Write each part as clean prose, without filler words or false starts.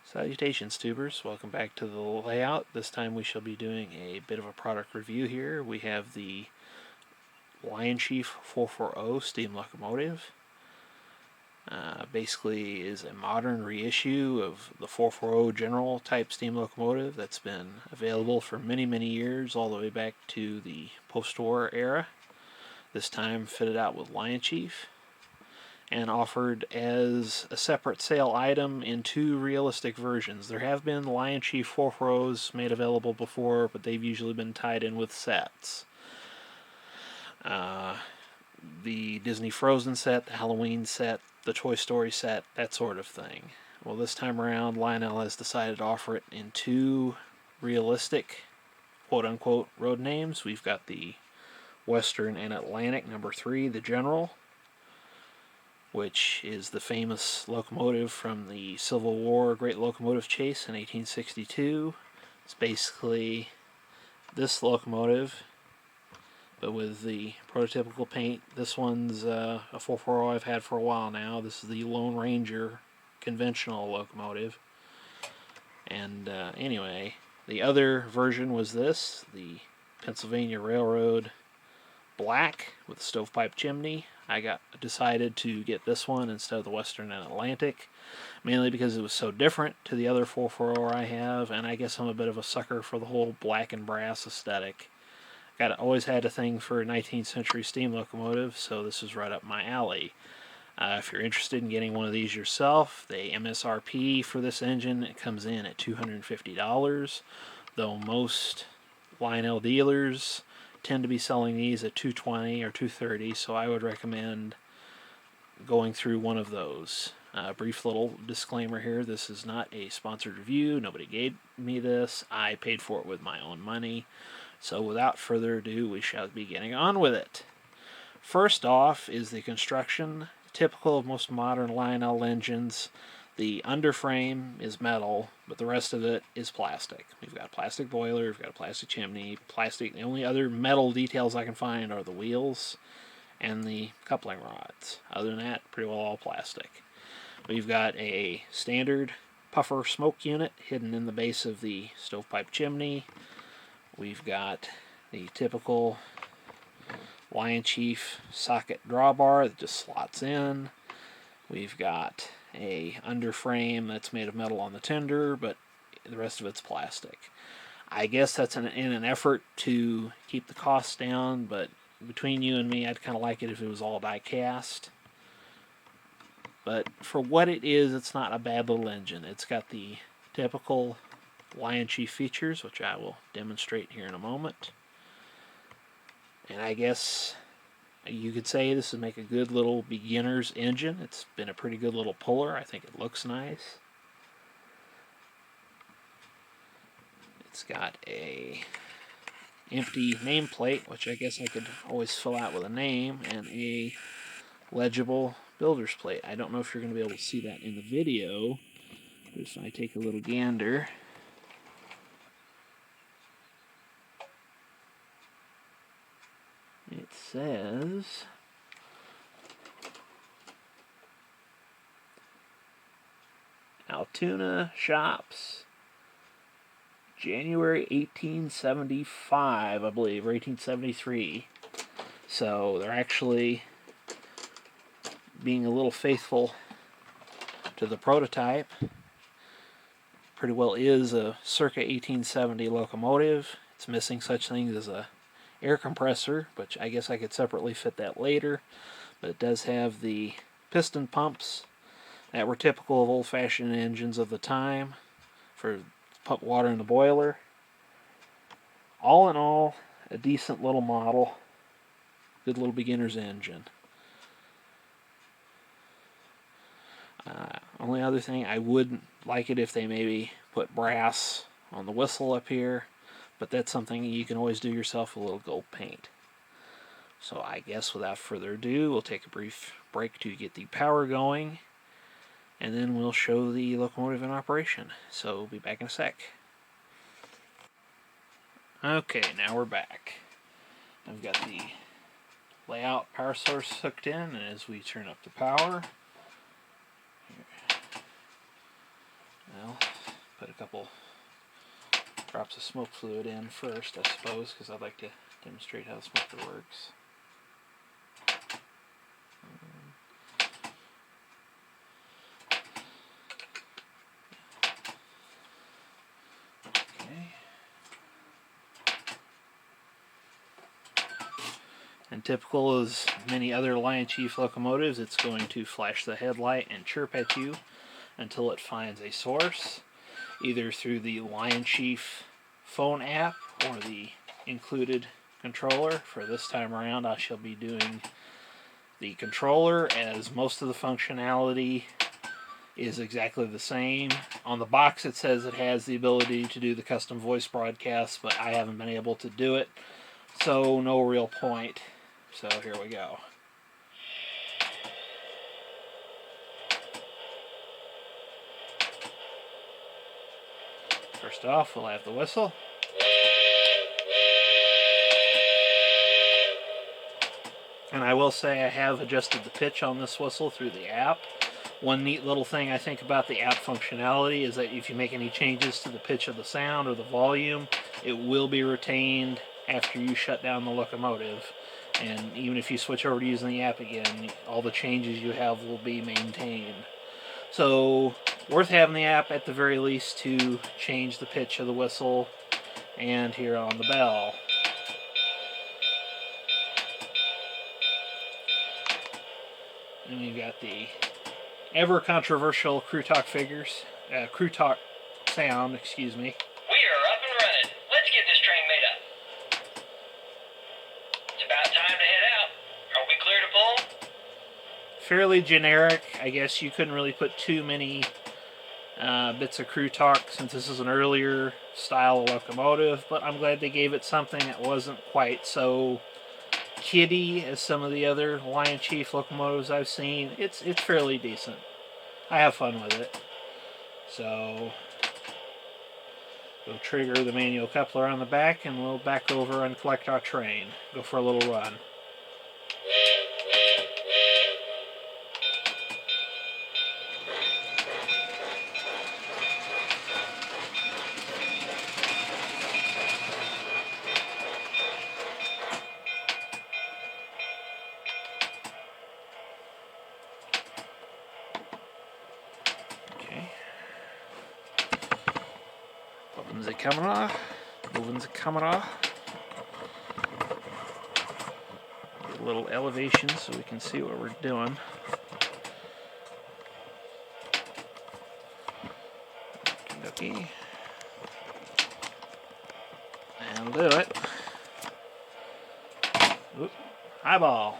Salutations, tubers. Welcome back to the layout. This time we shall be doing a bit of a product review here. We have the Lionchief 440 steam locomotive. Basically is a modern reissue of the 440 general type steam locomotive that's been available for many years, all the way back to the post-war era. This time fitted out with Lionchief and offered as a separate sale item in two realistic versions. There have been Lionchief 440s made available before, but they've usually been tied in with sets. The Disney Frozen set, the Halloween set, the Toy Story set, that sort of thing. Well, this time around, Lionel has decided to offer it in two realistic, quote-unquote, road names. We've got the Western and Atlantic number 3, the General, which is the famous locomotive from the Civil War Great Locomotive Chase in 1862. It's basically this locomotive, but with the prototypical paint. This one's a 440 I've had for a while now. This is the Lone Ranger conventional locomotive. And anyway, the other version was this, the Pennsylvania Railroad Black with a stovepipe chimney. I decided to get this one instead of the Western and Atlantic, mainly because it was so different to the other 440 I have, and I guess I'm a bit of a sucker for the whole black and brass aesthetic. Always had a thing for 19th century steam locomotives, so this is right up my alley. If you're interested in getting one of these yourself, the MSRP for this engine, it comes in at $250, though most Lionel dealers tend to be selling these at $220 or $230, so I would recommend going through one of those. Brief little disclaimer here, this is not a sponsored review. Nobody gave me this. I paid for it with my own money. So without further ado, we shall be getting on with it. First off is the construction. Typical of most modern Lionel engines, the underframe is metal, but the rest of it is plastic. We've got a plastic boiler, we've got a plastic chimney, plastic. The only other metal details I can find are the wheels and the coupling rods. Other than that, pretty well all plastic. We've got a standard puffer smoke unit hidden in the base of the stovepipe chimney. We've got the typical Lionchief socket drawbar that just slots in. We've got a underframe that's made of metal on the tender, but the rest of it's plastic. I guess that's in an effort to keep the costs down, but between you and me, I'd kind of like it if it was all die cast. But for what it is, it's not a bad little engine. It's got the typical Lionchief features, which I will demonstrate here in a moment. And I guess you could say this would make a good little beginner's engine. It's been a pretty good little puller. I think it looks nice. It's got a empty nameplate, which I guess I could always fill out with a name, and a legible builder's plate. I don't know if you're going to be able to see that in the video, but if I take a little gander, it says Altoona Shops, January 1875, I believe, or 1873. So they're actually being a little faithful to the prototype. Pretty well is a circa 1870 locomotive. It's missing such things as a air compressor, which I guess I could separately fit that later, but it does have the piston pumps that were typical of old-fashioned engines of the time for pump water in the boiler. All in all, a decent little model, good little beginner's engine. Only other thing, I would like it if they maybe put brass on the whistle up here, but that's something you can always do yourself with a little gold paint. So I guess without further ado, we'll take a brief break to get the power going, and then we'll show the locomotive in operation. So we'll be back in a sec. Okay, now we're back. I've got the layout power source hooked in, and as we turn up the power, well, put a couple drops of smoke fluid in first, I suppose, because I'd like to demonstrate how the smoker works. Okay. And typical as many other Lionchief locomotives, it's going to flash the headlight and chirp at you until it finds a source, either through the Lionchief phone app or the included controller. For this time around, I shall be doing the controller, as most of the functionality is exactly the same. On the box it says it has the ability to do the custom voice broadcasts, but I haven't been able to do it, so no real point. So here we go. First off, we'll have the whistle. And I will say I have adjusted the pitch on this whistle through the app. One neat little thing I think about the app functionality is that if you make any changes to the pitch of the sound or the volume, it will be retained after you shut down the locomotive. And even if you switch over to using the app again, all the changes you have will be maintained. So, worth having the app at the very least to change the pitch of the whistle and hear on the bell. And we've got the ever controversial Crew Talk Crew Talk sound, excuse me. We are up and running. Let's get this train made up. It's about time to head out. Are we clear to pull? Fairly generic. I guess you couldn't really put too many bits of Crew Talk since this is an earlier style of locomotive, but I'm glad they gave it something that wasn't quite so kiddie as some of the other Lionchief locomotives I've seen. It's fairly decent. I have fun with it. So we'll trigger the manual coupler on the back and we'll back over and collect our train. Go for a little run. Opens the camera, moving the camera. Get a little elevation so we can see what we're doing. Okay. And do it. Oop. Eyeball.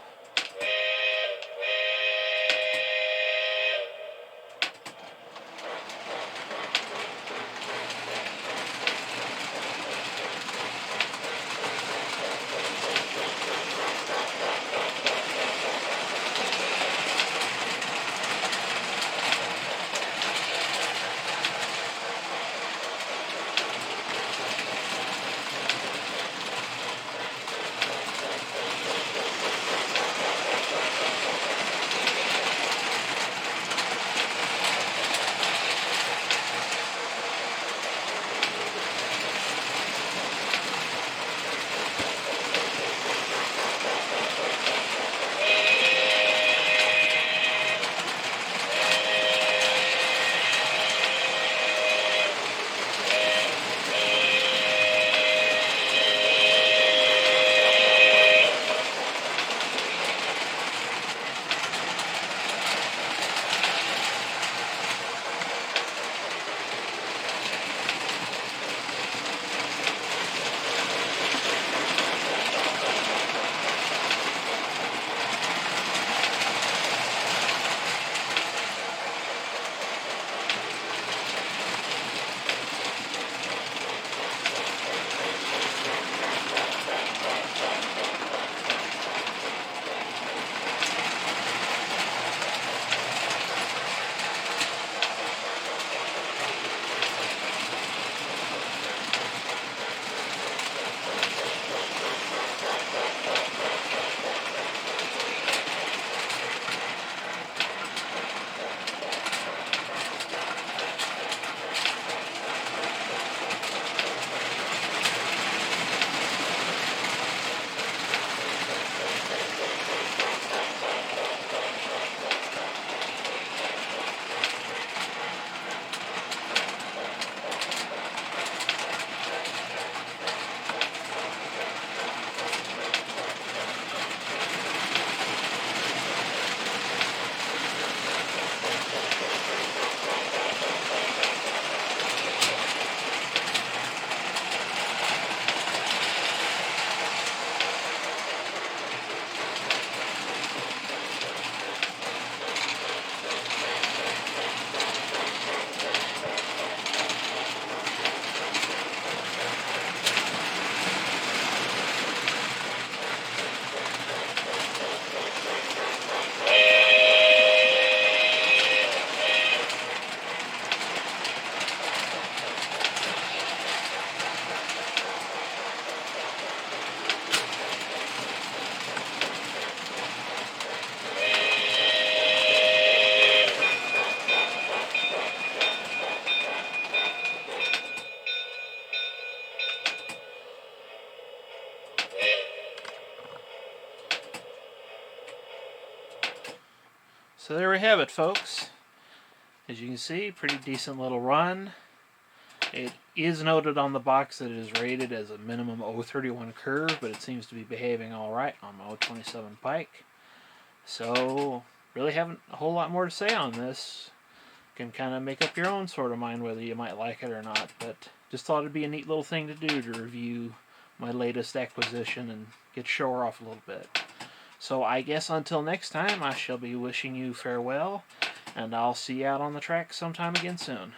So there we have it, folks. As you can see, pretty decent little run. It is noted on the box that it is rated as a minimum 031 curve, but it seems to be behaving alright on my 027 pike. So, really haven't a whole lot more to say on this. You can kind of make up your own sort of mind whether you might like it or not, but just thought it'd be a neat little thing to do to review my latest acquisition and get shore off a little bit. So I guess until next time, I shall be wishing you farewell, and I'll see you out on the track sometime again soon.